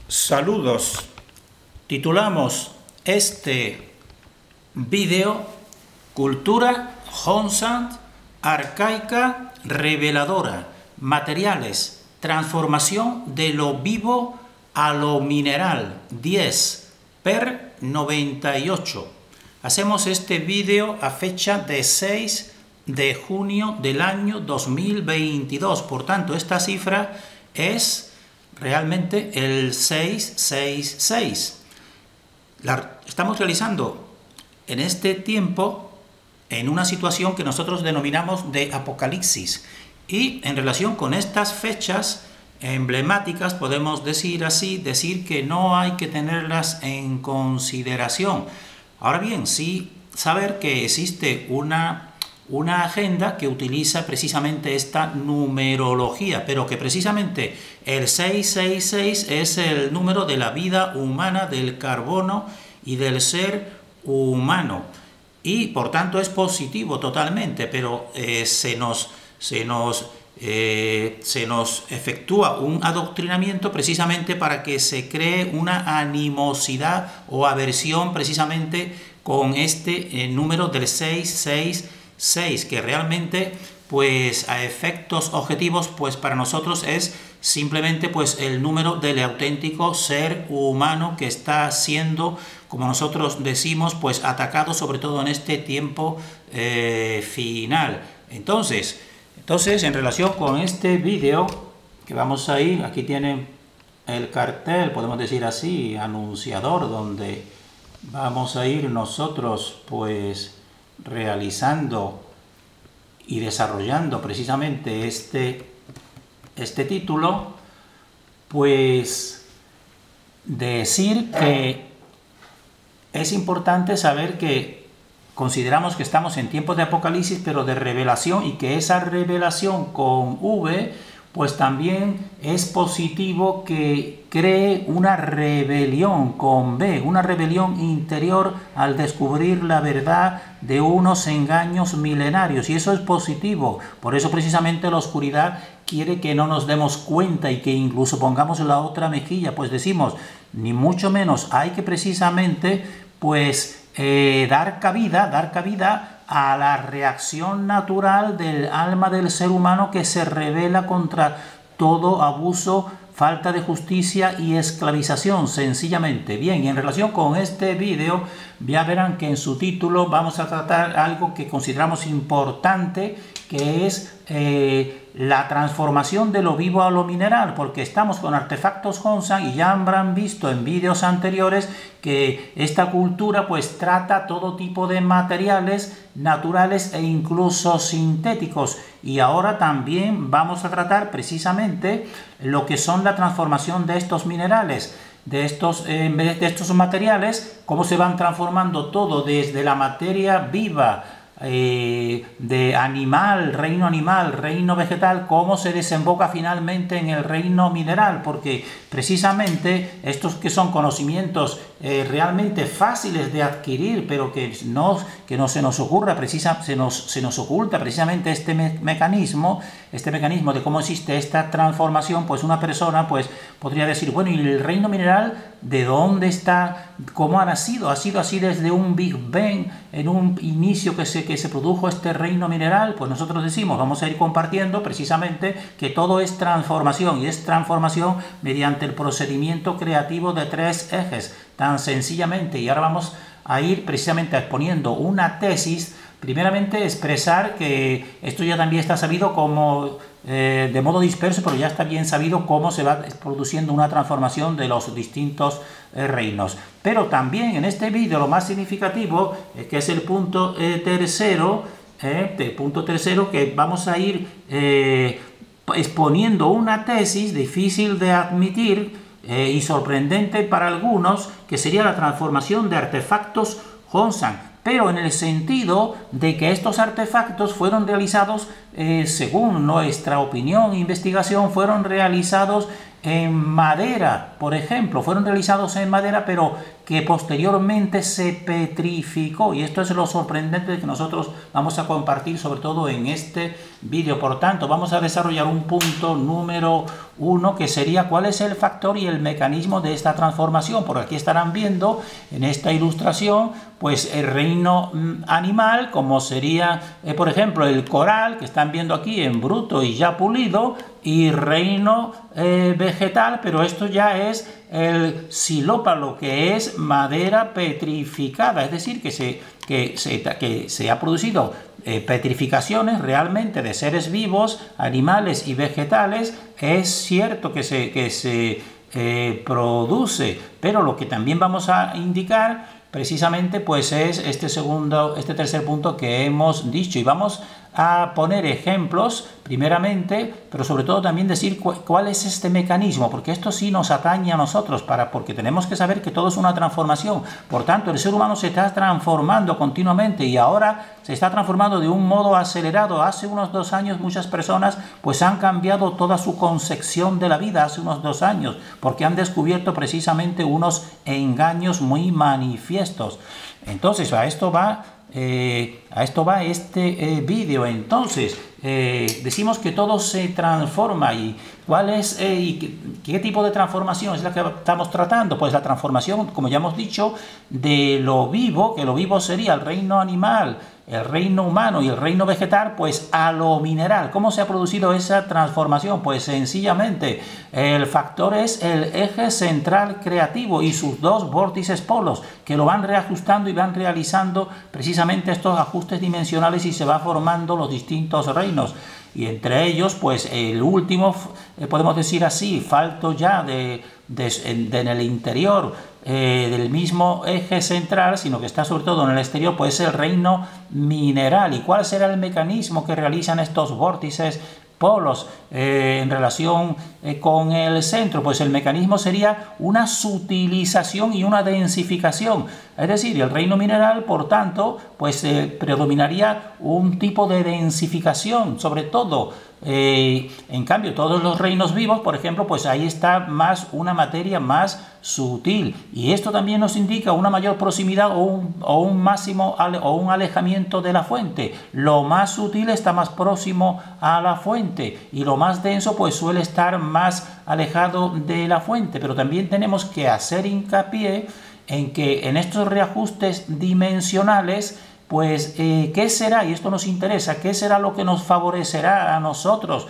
Saludos. Titulamos este vídeo Cultura Honshan arcaica reveladora, materiales, transformación de lo vivo a lo mineral, 10/98. Hacemos este vídeo a fecha de 6 de junio del año 2022, por tanto esta cifra es realmente el 666. La estamos realizando en este tiempo en una situación que nosotros denominamos de apocalipsis, y en relación con estas fechas emblemáticas podemos decir que no hay que tenerlas en consideración. Ahora bien, sí saber que existe una agenda que utiliza precisamente esta numerología, pero que precisamente el 666 es el número de la vida humana, del carbono y del ser humano, y por tanto es positivo totalmente, pero se nos efectúa un adoctrinamiento precisamente para que se cree una animosidad o aversión precisamente con este número del 666, que realmente pues a efectos objetivos pues para nosotros es simplemente pues el número del auténtico ser humano que está siendo, como nosotros decimos, pues atacado, sobre todo en este tiempo final. Entonces en relación con este vídeo que vamos a ir, aquí tienen el cartel, podemos decir así, anunciador, donde vamos a ir nosotros pues realizando y desarrollando precisamente este título. Pues decir que es importante saber que consideramos que estamos en tiempos de apocalipsis, pero de revelación, y que esa revelación con V pues también es positivo que cree una rebelión con B, una rebelión interior al descubrir la verdad de unos engaños milenarios, y eso es positivo. Por eso precisamente la oscuridad quiere que no nos demos cuenta y que incluso pongamos la otra mejilla, pues decimos, ni mucho menos, hay que precisamente pues dar cabida a la reacción natural del alma del ser humano, que se revela contra todo abuso, falta de justicia y esclavización, sencillamente. Bien, y en relación con este vídeo, ya verán que en su título vamos a tratar algo que consideramos importante, que es la transformación de lo vivo a lo mineral, porque estamos con artefactos Honshan, y ya habrán visto en vídeos anteriores que esta cultura pues trata todo tipo de materiales naturales e incluso sintéticos, y ahora también vamos a tratar precisamente lo que son la transformación de estos minerales, de estos materiales, cómo se van transformando todo desde la materia viva, de animal, reino vegetal, cómo se desemboca finalmente en el reino mineral, porque precisamente estos que son conocimientos realmente fáciles de adquirir, pero que no se nos ocurra, se nos oculta precisamente este mecanismo de cómo existe esta transformación. Pues una persona pues podría decir, bueno, ¿y el reino mineral de dónde está? ¿Cómo ha nacido? ¿Ha sido así desde un Big Bang, en un inicio que se produjo este reino mineral? Pues nosotros decimos, vamos a ir compartiendo precisamente que todo es transformación, y es transformación mediante el procedimiento creativo de 3 ejes, tan sencillamente. Y ahora vamos a ir precisamente exponiendo una tesis. Primeramente expresar que esto ya también está sabido como de modo disperso, pero ya está bien sabido cómo se va produciendo una transformación de los distintos reinos. Pero también en este vídeo lo más significativo, que es el punto tercero, que vamos a ir exponiendo una tesis difícil de admitir y sorprendente para algunos, que sería la transformación de artefactos Honshan, pero en el sentido de que estos artefactos fueron realizados, según nuestra opinión e investigación, fueron realizados en madera, por ejemplo, fueron realizados en madera, pero que posteriormente se petrificó, y esto es lo sorprendente que nosotros vamos a compartir sobre todo en este vídeo. Por tanto, vamos a desarrollar un punto número 1, que sería cuál es el factor y el mecanismo de esta transformación. Por aquí estarán viendo en esta ilustración pues el reino animal, como sería por ejemplo el coral que están viendo aquí en bruto y ya pulido, y reino vegetal, pero esto ya es el xilópalo, que es madera petrificada, es decir, que se ha producido petrificaciones realmente de seres vivos, animales y vegetales. Es cierto que se produce, pero lo que también vamos a indicar precisamente pues es este tercer punto que hemos dicho, y vamos a poner ejemplos primeramente, pero sobre todo también decir cuál es este mecanismo, porque esto sí nos atañe a nosotros, porque tenemos que saber que todo es una transformación. Por tanto, el ser humano se está transformando continuamente, y ahora se está transformando de un modo acelerado. Hace unos 2 años muchas personas pues han cambiado toda su concepción de la vida, hace unos 2 años, porque han descubierto precisamente unos engaños muy manifiestos. Entonces a esto va este vídeo. Entonces decimos que todo se transforma, y ¿cuál es qué tipo de transformación es la que estamos tratando? Pues la transformación, como ya hemos dicho, de lo vivo, que lo vivo sería el reino animal, el reino humano y el reino vegetal, pues a lo mineral. ¿Cómo se ha producido esa transformación? Pues sencillamente el factor es el eje central creativo y sus 2 vórtices polos, que lo van reajustando y van realizando precisamente estos ajustes dimensionales, y se va formando los distintos reinos. Y entre ellos, pues el último, podemos decir así, falto ya en el interior del mismo eje central, sino que está sobre todo en el exterior, pues el reino mineral. ¿Y cuál será el mecanismo que realizan estos vórtices polos en relación con el centro? Pues el mecanismo sería una sutilización y una densificación. Es decir, el reino mineral, por tanto, pues predominaría un tipo de densificación, sobre todo. En cambio, todos los reinos vivos, por ejemplo, pues ahí está más una materia más sutil, y esto también nos indica una mayor proximidad o un máximo o un alejamiento de la fuente. Lo más sutil está más próximo a la fuente, y lo más denso pues suele estar más alejado de la fuente. Pero también tenemos que hacer hincapié en que en estos reajustes dimensionales, pues ¿qué será? Y esto nos interesa, ¿qué será lo que nos favorecerá a nosotros?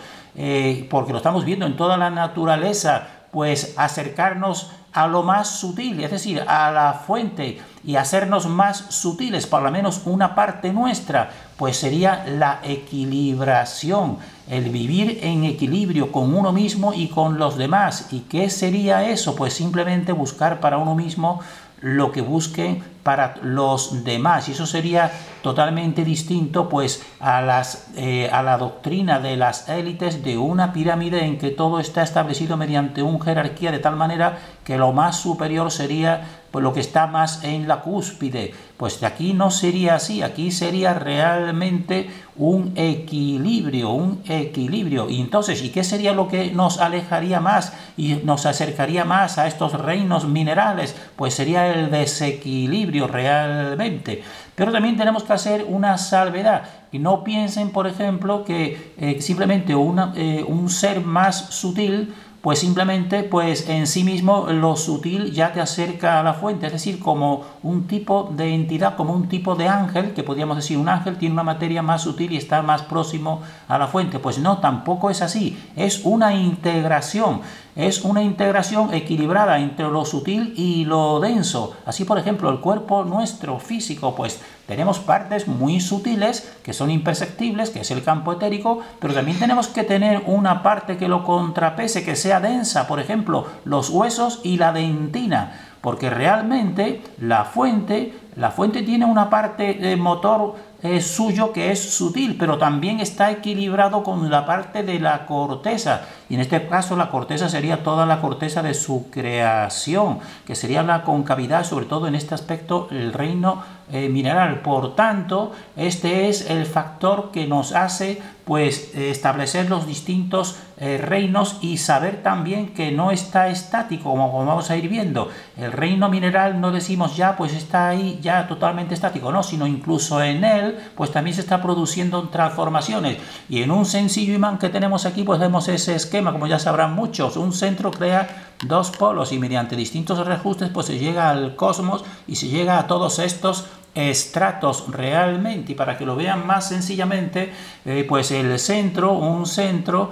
Porque lo estamos viendo en toda la naturaleza, pues acercarnos a lo más sutil, es decir, a la fuente, y hacernos más sutiles, por lo menos una parte nuestra, pues sería la equilibración, el vivir en equilibrio con uno mismo y con los demás. ¿Y qué sería eso? Pues simplemente buscar para uno mismo lo que busquen para los demás, y eso sería totalmente distinto pues a la doctrina de las élites de una pirámide en que todo está establecido mediante una jerarquía, de tal manera que lo más superior sería pues lo que está más en la cúspide. Pues de aquí no sería así, aquí sería realmente un equilibrio. Y entonces, ¿y qué sería lo que nos alejaría más y nos acercaría más a estos reinos minerales? Pues sería el desequilibrio realmente. Pero también tenemos que hacer una salvedad, y no piensen, por ejemplo, que simplemente un ser más sutil, pues simplemente pues en sí mismo lo sutil ya te acerca a la fuente, es decir, como un tipo de entidad, como un tipo de ángel, que podríamos decir un ángel tiene una materia más sutil y está más próximo a la fuente. Pues no, tampoco es así, es una integración equilibrada entre lo sutil y lo denso. Así, por ejemplo, el cuerpo nuestro físico, pues tenemos partes muy sutiles que son imperceptibles, que es el campo etérico, pero también tenemos que tener una parte que lo contrapese, que sea densa, por ejemplo, los huesos y la dentina, porque realmente la fuente tiene una parte motor suyo que es sutil, pero también está equilibrado con la parte de la corteza, y en este caso la corteza sería toda la corteza de su creación, que sería la concavidad, sobre todo en este aspecto el reino mineral. Por tanto, este es el factor que nos hace pues establecer los distintos reinos y saber también que no está estático, como vamos a ir viendo. El reino mineral no decimos ya pues está ahí ya totalmente estático, no, sino incluso en él pues también se está produciendo transformaciones. Y en un sencillo imán que tenemos aquí pues vemos ese esquema, como ya sabrán muchos. Un centro crea dos polos y mediante distintos reajustes pues se llega al cosmos y se llega a todos estos estratos realmente. Y para que lo vean más sencillamente, pues el centro, un centro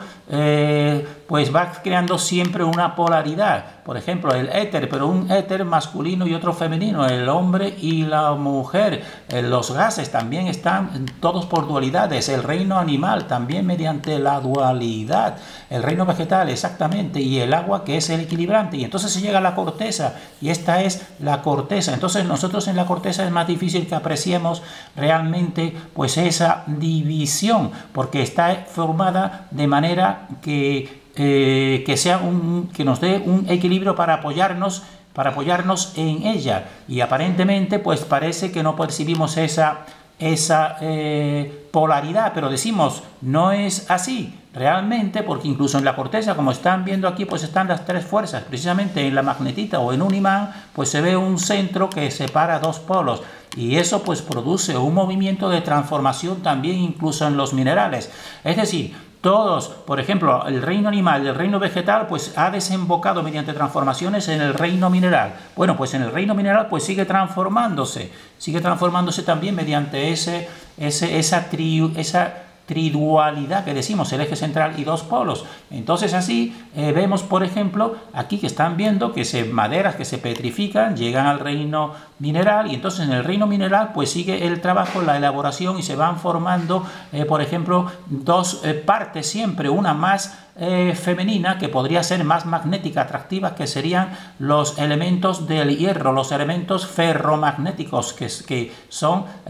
pues va creando siempre una polaridad. Por ejemplo, el éter, pero un éter masculino y otro femenino, el hombre y la mujer. Los gases también están todos por dualidades. El reino animal también mediante la dualidad. El reino vegetal exactamente, y el agua que es el equilibrante. Y entonces se llega a la corteza, y esta es la corteza. Entonces nosotros en la corteza es más difícil que apreciemos realmente pues esa división, porque está formada de manera que sea que nos dé un equilibrio para apoyarnos en ella, y aparentemente pues parece que no percibimos esa polaridad, pero decimos no es así realmente, porque incluso en la corteza, como están viendo aquí, pues están las tres fuerzas. Precisamente en la magnetita o en un imán pues se ve un centro que separa dos polos, y eso pues produce un movimiento de transformación también incluso en los minerales. Es decir, todos, por ejemplo, el reino animal y el reino vegetal pues ha desembocado mediante transformaciones en el reino mineral. Bueno, pues en el reino mineral pues sigue transformándose también mediante esa tridualidad que decimos, el eje central y dos polos. Entonces así vemos, por ejemplo, aquí que están viendo que maderas que se petrifican llegan al reino mineral, y entonces en el reino mineral pues sigue el trabajo, la elaboración, y se van formando, por ejemplo, dos partes siempre, una más femenina, que podría ser más magnética, atractiva, que serían los elementos del hierro, los elementos ferromagnéticos, que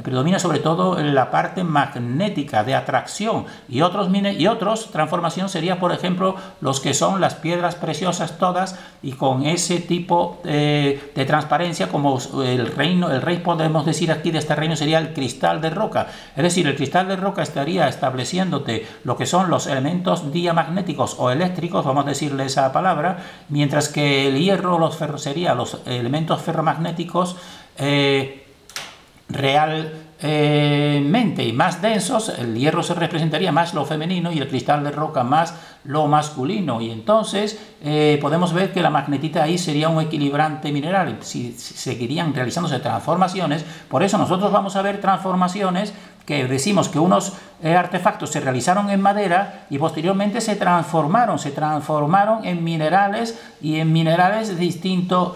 predomina sobre todo en la parte magnética de atracción, y otros transformación sería, por ejemplo, los que son las piedras preciosas todas, y con ese tipo de transparencia, como el rey podemos decir aquí de este reino sería el cristal de roca. Es decir, el cristal de roca estaría estableciéndote lo que son los elementos diamagnéticos o eléctricos, vamos a decirle esa palabra, mientras que el hierro, los ferros, serían los elementos ferromagnéticos realmente y más densos. El hierro se representaría más lo femenino y el cristal de roca más lo masculino, y entonces podemos ver que la magnetita ahí sería un equilibrante mineral. Si seguirían realizándose transformaciones, por eso nosotros vamos a ver transformaciones que decimos que unos artefactos se realizaron en madera y posteriormente se transformaron en minerales, y en minerales de distinto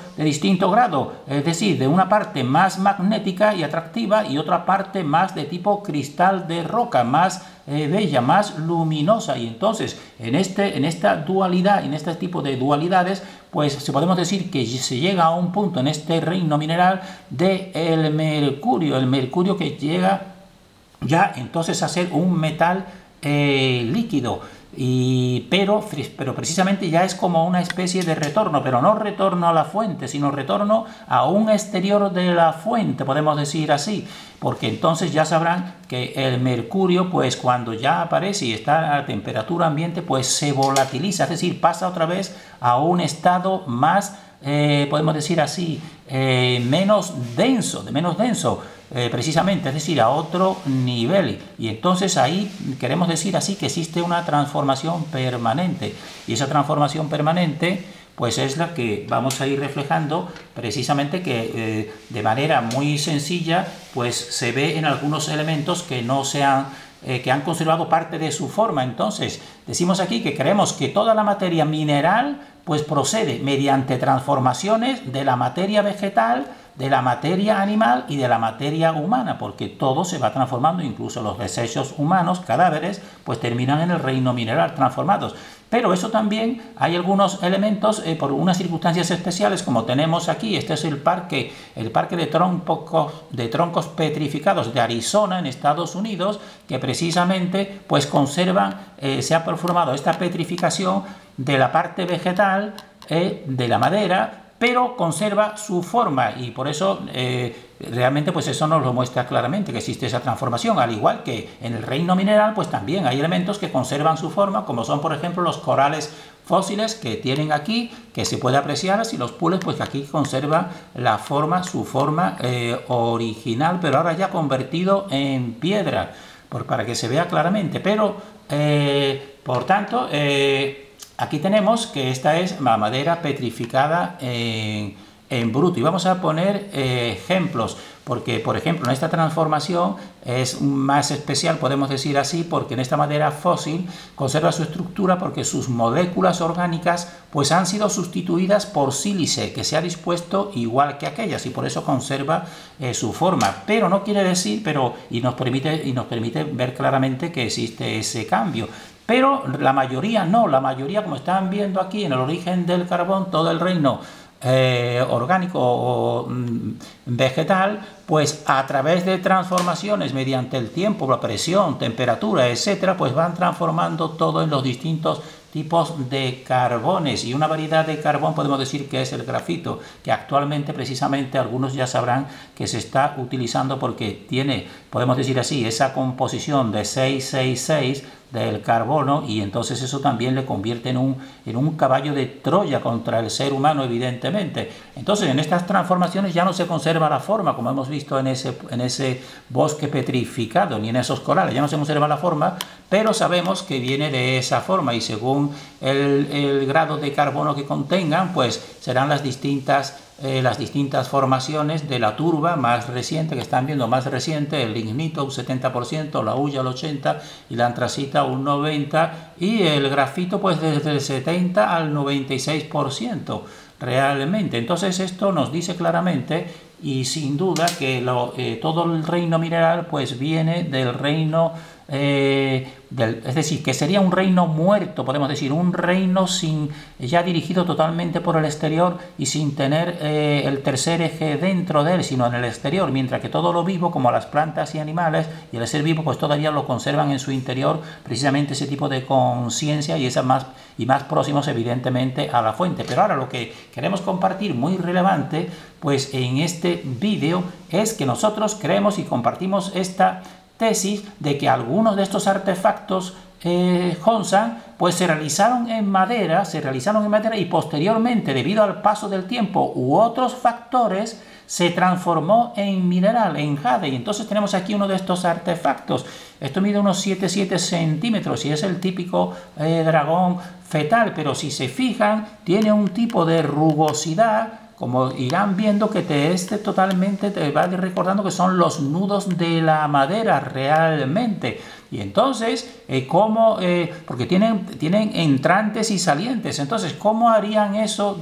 grado, es decir, de una parte más magnética y atractiva y otra parte más de tipo cristal de roca, más bella, más luminosa. Y entonces en esta dualidad, en este tipo de dualidades, pues podemos decir que se llega a un punto en este reino mineral el mercurio que llega ya entonces a ser un metal líquido, pero precisamente ya es como una especie de retorno, pero no retorno a la fuente, sino retorno a un exterior de la fuente, podemos decir así, porque entonces ya sabrán que el mercurio pues cuando ya aparece y está a temperatura ambiente pues se volatiliza, es decir, pasa otra vez a un estado más, podemos decir así, menos denso, precisamente, es decir, a otro nivel. Y entonces ahí queremos decir así que existe una transformación permanente, y esa transformación permanente pues es la que vamos a ir reflejando precisamente, que de manera muy sencilla pues se ve en algunos elementos que que han conservado parte de su forma. Entonces decimos aquí que creemos que toda la materia mineral pues procede mediante transformaciones de la materia vegetal, de la materia animal y de la materia humana, porque todo se va transformando, incluso los desechos humanos, cadáveres, pues terminan en el reino mineral transformados. Pero eso también hay algunos elementos por unas circunstancias especiales, como tenemos aquí. Este es el parque de troncos petrificados de Arizona, en Estados Unidos, que precisamente pues conservan, se ha formado esta petrificación de la parte vegetal, de la madera, pero conserva su forma, y por eso realmente pues eso nos lo muestra claramente, que existe esa transformación, al igual que en el reino mineral pues también hay elementos que conservan su forma, como son por ejemplo los corales fósiles que tienen aquí, que se puede apreciar, así los pules pues que aquí conserva la forma, su forma original, pero ahora ya convertido en piedra, para que se vea claramente, pero por tanto aquí tenemos que esta es la madera petrificada en bruto, y vamos a poner ejemplos, porque por ejemplo en esta transformación es más especial, podemos decir así, porque en esta madera fósil conserva su estructura porque sus moléculas orgánicas pues han sido sustituidas por sílice, que se ha dispuesto igual que aquellas, y por eso conserva su forma, pero no quiere decir, y nos permite ver claramente que existe ese cambio. Pero la mayoría no, la mayoría, como están viendo aquí en el origen del carbón, todo el reino orgánico o vegetal, pues a través de transformaciones mediante el tiempo, la presión, temperatura, etcétera, pues van transformando todo en los distintos tipos de carbones, y una variedad de carbón podemos decir que es el grafito, que actualmente precisamente algunos ya sabrán que se está utilizando porque tiene, podemos decir así, esa composición de 666 del carbono, y entonces eso también le convierte en un caballo de Troya contra el ser humano, evidentemente. Entonces en estas transformaciones ya no se conserva la forma, como hemos visto en ese bosque petrificado, ni en esos corales, ya no se conserva la forma, pero sabemos que viene de esa forma, y según el grado de carbono que contengan, pues serán las distintas formaciones de la turba más reciente, que están viendo más reciente, el lignito un 70%, la hulla el 80% y la antracita un 90%, y el grafito pues desde el 70 al 96% realmente. Entonces esto nos dice claramente y sin duda que todo el reino mineral pues viene del reino es decir, que sería un reino muerto, podemos decir, un reino ya dirigido totalmente por el exterior y sin tener el tercer eje dentro de él, sino en el exterior, mientras que todo lo vivo, como las plantas y animales y el ser vivo, pues todavía lo conservan en su interior, precisamente ese tipo de conciencia, y más próximos evidentemente a la fuente. Pero ahora lo que queremos compartir, muy relevante, pues en este vídeo, es que nosotros creemos y compartimos esta tesis de que algunos de estos artefactos Honsan pues se realizaron en madera y posteriormente, debido al paso del tiempo u otros factores, se transformó en mineral, en jade. Y entonces tenemos aquí uno de estos artefactos. Esto mide unos 7,7 centímetros y es el típico dragón fetal, pero si se fijan tiene un tipo de rugosidad, como irán viendo, que totalmente te va recordando que son los nudos de la madera realmente. Y entonces, porque tienen entrantes y salientes, entonces, ¿cómo harían eso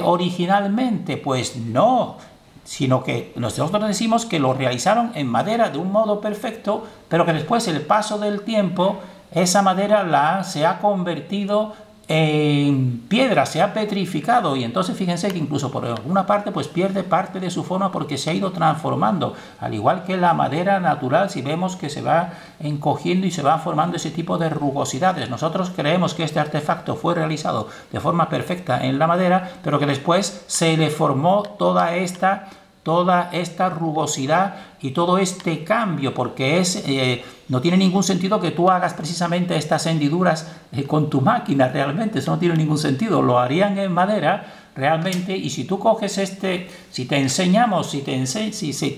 originalmente? Pues no, sino que nosotros decimos que lo realizaron en madera de un modo perfecto, pero que después, el paso del tiempo, esa madera se ha convertido en piedra, se ha petrificado, y entonces fíjense que incluso por alguna parte pues pierde parte de su forma porque se ha ido transformando, al igual que la madera natural. Si vemos que se va encogiendo y se va formando ese tipo de rugosidades, nosotros creemos que este artefacto fue realizado de forma perfecta en la madera, pero que después se le formó toda esta rugosidad y todo este cambio, porque no tiene ningún sentido que tú hagas precisamente estas hendiduras con tu máquina, realmente eso no tiene ningún sentido, lo harían en madera realmente. Y si tú coges si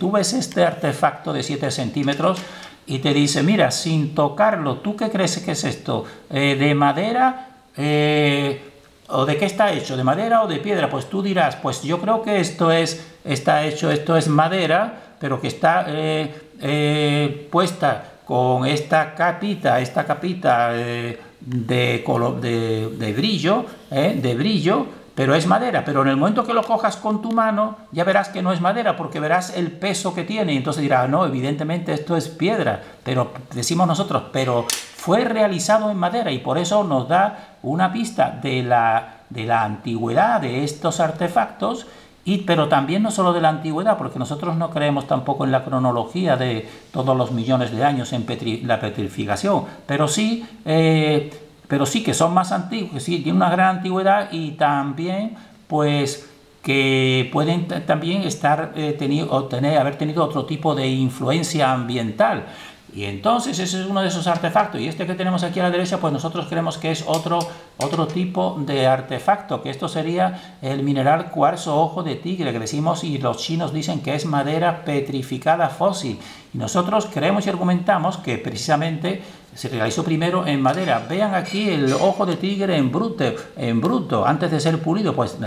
tú ves este artefacto de 7 centímetros y te dice, mira, sin tocarlo, ¿tú qué crees que es esto? ¿De madera? ¿O de qué está hecho? ¿De madera o de piedra? Pues tú dirás, pues yo creo que esto es madera, pero que está puesta con esta capita de brillo, pero es madera. Pero en el momento que lo cojas con tu mano, ya verás que no es madera, porque verás el peso que tiene, y entonces dirás, no, evidentemente esto es piedra. Pero decimos nosotros, pero fue realizado en madera, y por eso nos da una pista de la antigüedad de estos artefactos. Pero también no solo de la antigüedad, porque nosotros no creemos tampoco en la cronología de todos los millones de años en la petrificación, pero sí que son más antiguos, que sí tienen una gran antigüedad, y también pues que pueden también estar haber tenido otro tipo de influencia ambiental. Y entonces ese es uno de esos artefactos. Y este que tenemos aquí a la derecha, pues nosotros creemos que es otro tipo de artefacto, que esto sería el mineral cuarzo ojo de tigre, que decimos, y los chinos dicen que es madera petrificada fósil. Y nosotros creemos y argumentamos que precisamente se realizó primero en madera. Vean aquí el ojo de tigre en bruto, antes de ser pulido. Pues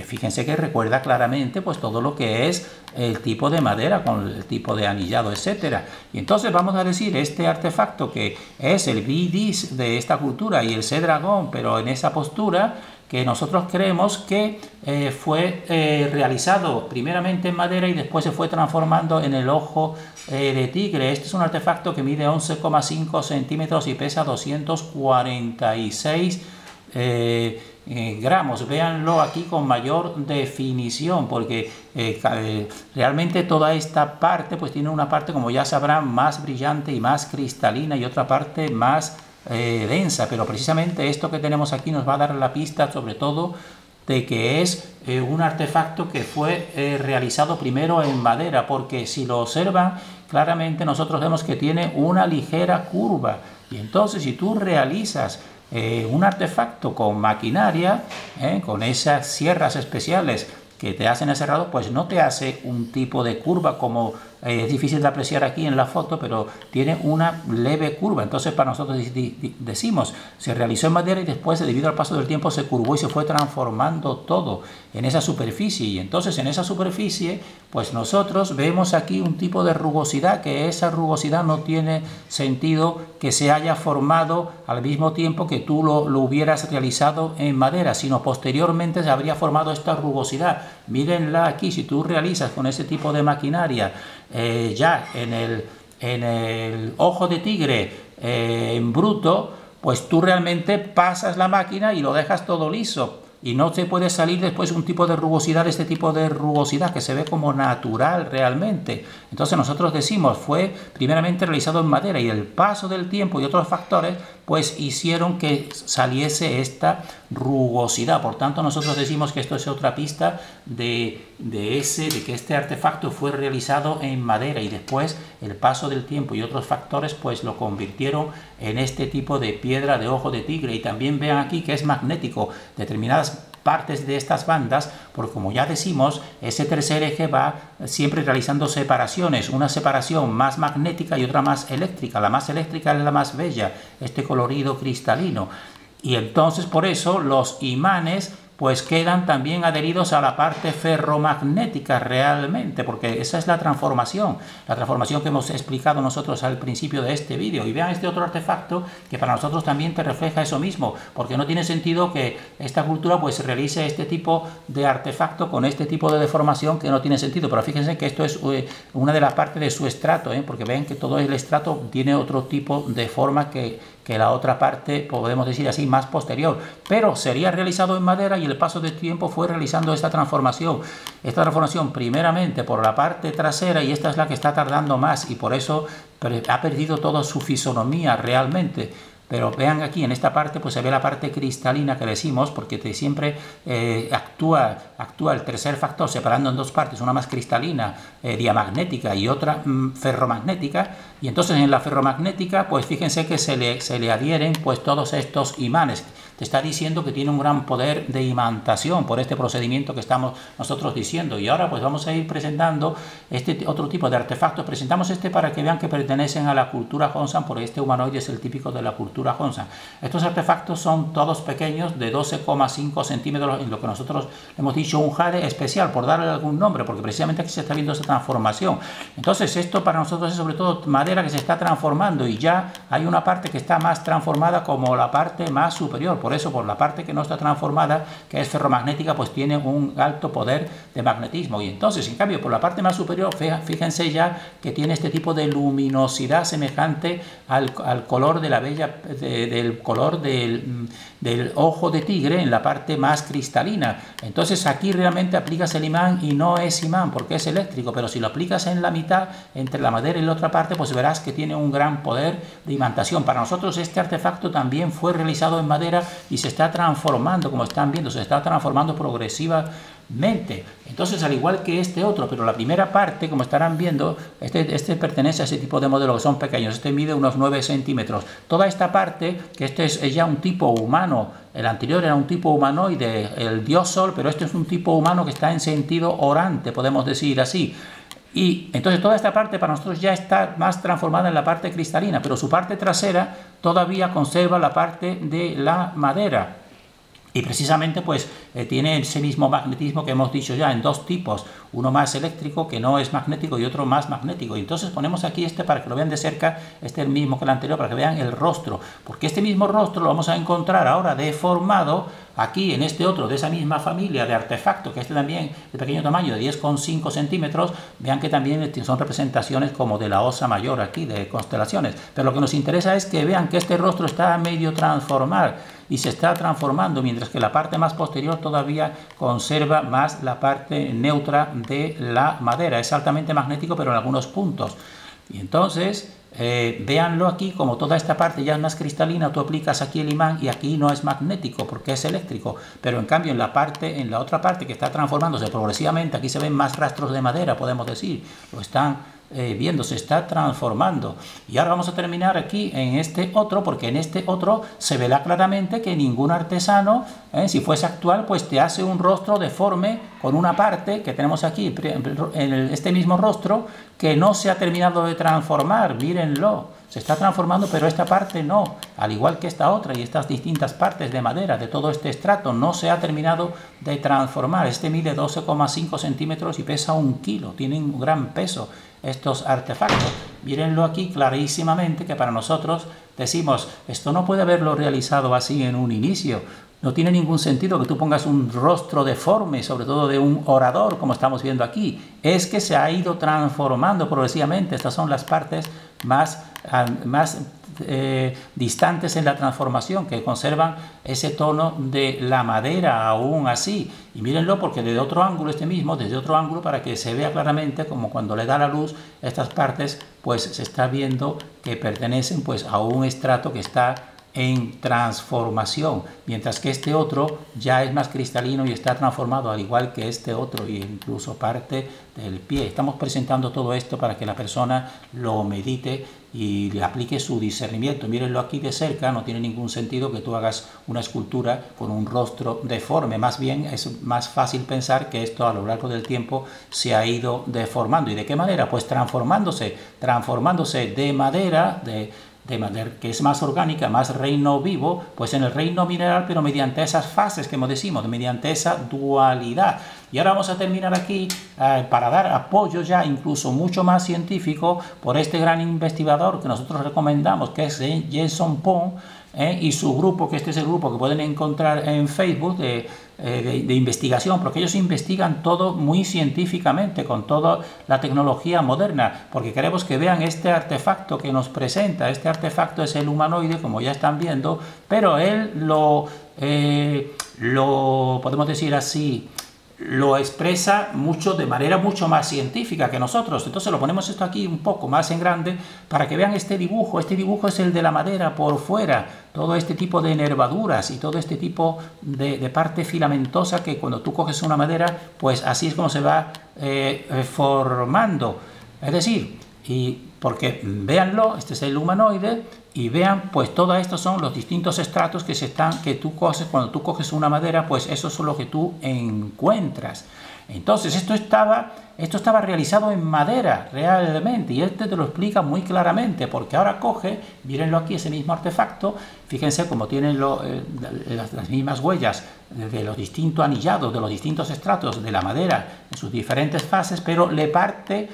fíjense que recuerda claramente pues todo lo que es el tipo de madera con el tipo de anillado, etcétera. Y entonces vamos a decir, este artefacto que es el bidis de esta cultura y el C-dragón, pero en esa postura, que nosotros creemos que fue realizado primeramente en madera y después se fue transformando en el ojo de tigre. Este es un artefacto que mide 11,5 centímetros y pesa 246 gramos. Véanlo aquí con mayor definición, porque realmente toda esta parte pues tiene una parte, como ya sabrán, más brillante y más cristalina, y otra parte más densa, pero precisamente esto que tenemos aquí nos va a dar la pista sobre todo de que es un artefacto que fue realizado primero en madera, porque si lo observan claramente nosotros vemos que tiene una ligera curva. Y entonces si tú realizas un artefacto con maquinaria, con esas sierras especiales que te hacen el cerrado, pues no te hace un tipo de curva como es difícil de apreciar aquí en la foto, pero tiene una leve curva. Entonces para nosotros decimos, se realizó en madera y después, debido al paso del tiempo, se curvó y se fue transformando todo en esa superficie. Y entonces en esa superficie, pues nosotros vemos aquí un tipo de rugosidad, que esa rugosidad no tiene sentido que se haya formado al mismo tiempo que tú lo hubieras realizado en madera, sino posteriormente se habría formado esta rugosidad. Mírenla aquí, si tú realizas con ese tipo de maquinaria ya en el ojo de tigre en bruto, pues tú realmente pasas la máquina y lo dejas todo liso. Y no se puede salir después un tipo de rugosidad, este tipo de rugosidad que se ve como natural realmente. Entonces nosotros decimos, fue primeramente realizado en madera y el paso del tiempo y otros factores pues hicieron que saliese esta rugosidad. Por tanto nosotros decimos que esto es otra pista de que este artefacto fue realizado en madera y después el paso del tiempo y otros factores pues lo convirtieron en este tipo de piedra de ojo de tigre. Y también vean aquí que es magnético. Determinadas partes de estas bandas, porque como ya decimos, ese tercer eje va siempre realizando separaciones, una separación más magnética y otra más eléctrica. La más eléctrica es la más bella, este colorido cristalino, y entonces por eso los imanes pues quedan también adheridos a la parte ferromagnética realmente, porque esa es la transformación que hemos explicado nosotros al principio de este vídeo. Y vean este otro artefacto que para nosotros también te refleja eso mismo, porque no tiene sentido que esta cultura pues realice este tipo de artefacto con este tipo de deformación, que no tiene sentido. Pero fíjense que esto es una de las partes de su estrato, porque ven que todo el estrato tiene otro tipo de forma que la otra parte, podemos decir así, más posterior, pero sería realizado en madera y el paso del tiempo fue realizando esta transformación primeramente por la parte trasera, y esta es la que está tardando más y por eso ha perdido toda su fisonomía realmente. Pero vean aquí en esta parte pues se ve la parte cristalina que decimos, porque siempre actúa el tercer factor separando en dos partes, una más cristalina, diamagnética, y otra ferromagnética. Y entonces en la ferromagnética pues fíjense que se le adhieren pues todos estos imanes. Te está diciendo que tiene un gran poder de imantación por este procedimiento que estamos nosotros diciendo. Y ahora pues vamos a ir presentando este otro tipo de artefactos. Presentamos este para que vean que pertenecen a la cultura Hongshan, porque este humanoide es el típico de la cultura Hongshan. Estos artefactos son todos pequeños, de 12,5 centímetros, en lo que nosotros hemos dicho un jade especial, por darle algún nombre, porque precisamente aquí se está viendo esa transformación. Entonces esto para nosotros es sobre todo madera que se está transformando, y ya hay una parte que está más transformada como la parte más superior. Por eso, por la parte que no está transformada, que es ferromagnética, pues tiene un alto poder de magnetismo. Y entonces, en cambio, por la parte más superior, fíjense ya que tiene este tipo de luminosidad semejante al color de la bella del color del ojo de tigre en la parte más cristalina. Entonces aquí realmente aplicas el imán y no es imán porque es eléctrico, pero si lo aplicas en la mitad, entre la madera y la otra parte, pues verás que tiene un gran poder de imantación. Para nosotros este artefacto también fue realizado en madera y se está transformando, como están viendo, se está transformando progresivamente. Entonces, al igual que este otro, pero la primera parte, como estarán viendo, este pertenece a ese tipo de modelo que son pequeños. Este mide unos 9 centímetros. Toda esta parte, que este es ya un tipo humano, el anterior era un tipo humanoide, el dios Sol, pero este es un tipo humano que está en sentido orante, podemos decir así. Y entonces toda esta parte para nosotros ya está más transformada en la parte cristalina, pero su parte trasera todavía conserva la parte de la madera. Y precisamente pues tiene ese mismo magnetismo que hemos dicho ya en dos tipos, uno más eléctrico que no es magnético y otro más magnético. Y entonces ponemos aquí este para que lo vean de cerca, este es el mismo que el anterior, para que vean el rostro, porque este mismo rostro lo vamos a encontrar ahora deformado aquí en este otro de esa misma familia de artefactos, que este también de pequeño tamaño, de 10,5 centímetros, vean que también son representaciones como de la Osa Mayor aquí, de constelaciones. Pero lo que nos interesa es que vean que este rostro está a medio transformar y se está transformando, mientras que la parte más posterior todavía conserva más la parte neutra de la madera. Es altamente magnético, pero en algunos puntos. Y entonces, véanlo aquí, como toda esta parte ya es más cristalina, tú aplicas aquí el imán y aquí no es magnético porque es eléctrico. Pero en cambio en la otra parte que está transformándose progresivamente, aquí se ven más rastros de madera, podemos decir. Lo están viendo, se está transformando. Y ahora vamos a terminar aquí en este otro, porque en este otro se verá claramente que ningún artesano, si fuese actual, pues te hace un rostro deforme con una parte que tenemos aquí, este mismo rostro, que no se ha terminado de transformar. Mírenlo, se está transformando, pero esta parte no, al igual que esta otra y estas distintas partes de madera de todo este estrato, no se ha terminado de transformar. Este mide 12,5 centímetros y pesa 1 kilo, tienen un gran peso estos artefactos. Mírenlo aquí clarísimamente, que para nosotros decimos, esto no puede haberlo realizado así en un inicio. No tiene ningún sentido que tú pongas un rostro deforme, sobre todo de un orador, como estamos viendo aquí. Es que se ha ido transformando progresivamente. Estas son las partes más distantes en la transformación, que conservan ese tono de la madera aún así. Y mírenlo, porque desde otro ángulo, desde otro ángulo, para que se vea claramente, como cuando le da la luz, estas partes, pues se está viendo que pertenecen pues a un estrato que está en transformación, mientras que este otro ya es más cristalino y está transformado, al igual que este otro, e incluso parte del pie. Estamos presentando todo esto para que la persona lo medite y le aplique su discernimiento. Mírenlo aquí de cerca, no tiene ningún sentido que tú hagas una escultura con un rostro deforme. Más bien es más fácil pensar que esto a lo largo del tiempo se ha ido deformando. ¿Y de qué manera? Pues transformándose de madera, que es más orgánica, más reino vivo, pues en el reino mineral, pero mediante esas fases que hemos decimos, mediante esa dualidad. Y ahora vamos a terminar aquí para dar apoyo ya incluso mucho más científico por este gran investigador que nosotros recomendamos, que es Jason Pong, y su grupo, que este es el grupo que pueden encontrar en Facebook de investigación, porque ellos investigan todo muy científicamente, con toda la tecnología moderna, porque queremos que vean este artefacto que nos presenta. Este artefacto es el humanoide, como ya están viendo, pero él lo podemos decir así, lo expresa de manera mucho más científica que nosotros. Entonces lo ponemos esto aquí un poco más en grande para que vean este dibujo. Este dibujo es el de la madera por fuera, todo este tipo de nervaduras y todo este tipo de parte filamentosa que cuando tú coges una madera, pues así es como se va formando. Es decir, porque véanlo, este es el humanoide, y vean, pues todo esto son los distintos estratos que tú coges. Cuando tú coges una madera, pues eso es lo que tú encuentras. Entonces esto estaba realizado en madera realmente, y este te lo explica muy claramente, porque ahora coge, mírenlo aquí, ese mismo artefacto, fíjense cómo tienen las mismas huellas de los distintos anillados, de los distintos estratos de la madera en sus diferentes fases, pero le parte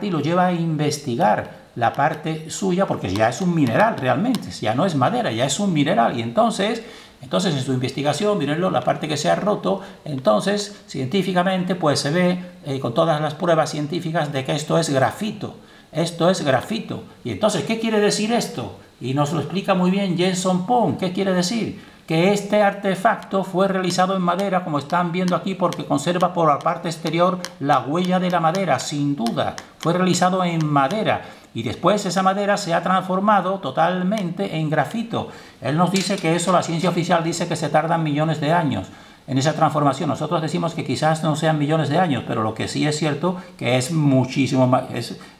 y lo lleva a investigar la parte suya, porque ya es un mineral realmente, ya no es madera, ya es un mineral. Y entonces en su investigación, mírenlo, la parte que se ha roto, entonces científicamente pues se ve con todas las pruebas científicas de que esto es grafito. Esto es grafito. Y entonces, ¿qué quiere decir esto? Y nos lo explica muy bien Jenson Pong. ¿Qué quiere decir? Que este artefacto fue realizado en madera, como están viendo aquí, porque conserva por la parte exterior la huella de la madera, sin duda. Fue realizado en madera. Y después esa madera se ha transformado totalmente en grafito. Él nos dice que eso, la ciencia oficial dice que se tardan millones de años en esa transformación. Nosotros decimos que quizás no sean millones de años, pero lo que sí es cierto que es muchísimo más,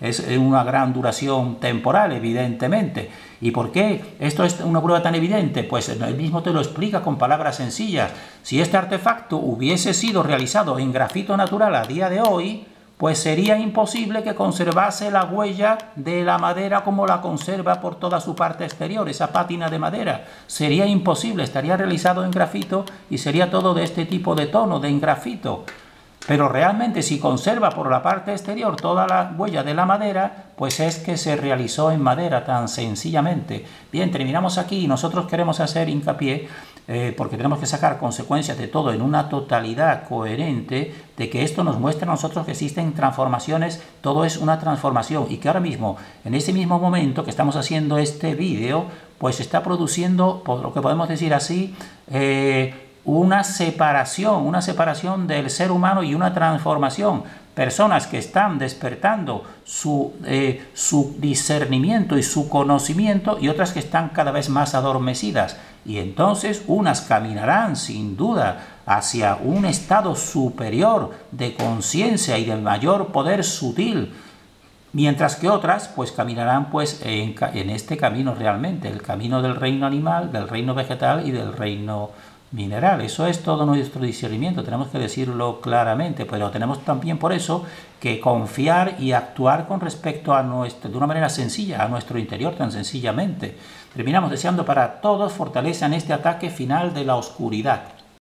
es una gran duración temporal, evidentemente. ¿Y por qué esto es una prueba tan evidente? Pues él mismo te lo explica con palabras sencillas. Si este artefacto hubiese sido realizado en grafito natural a día de hoy, pues sería imposible que conservase la huella de la madera como la conserva por toda su parte exterior, esa pátina de madera. Sería imposible, estaría realizado en grafito y sería todo de este tipo de tono, de grafito. Pero realmente si conserva por la parte exterior toda la huella de la madera, pues es que se realizó en madera tan sencillamente. Bien, terminamos aquí y nosotros queremos hacer hincapié porque tenemos que sacar consecuencias de todo en una totalidad coherente, de que esto nos muestra a nosotros que existen transformaciones, todo es una transformación, y que ahora mismo, en este mismo momento que estamos haciendo este vídeo, pues se está produciendo, por lo que podemos decir así, una separación del ser humano y una transformación. Personas que están despertando su discernimiento y su conocimiento, y otras que están cada vez más adormecidas. Y entonces unas caminarán sin duda hacia un estado superior de conciencia y de mayor poder sutil, mientras que otras pues caminarán pues en este camino realmente, el camino del reino animal, del reino vegetal y del reino mineral. Eso es todo nuestro discernimiento, tenemos que decirlo claramente, pero tenemos también por eso que confiar y actuar con respecto a de una manera sencilla, a nuestro interior tan sencillamente. Terminamos deseando para todos fortaleza en este ataque final de la oscuridad.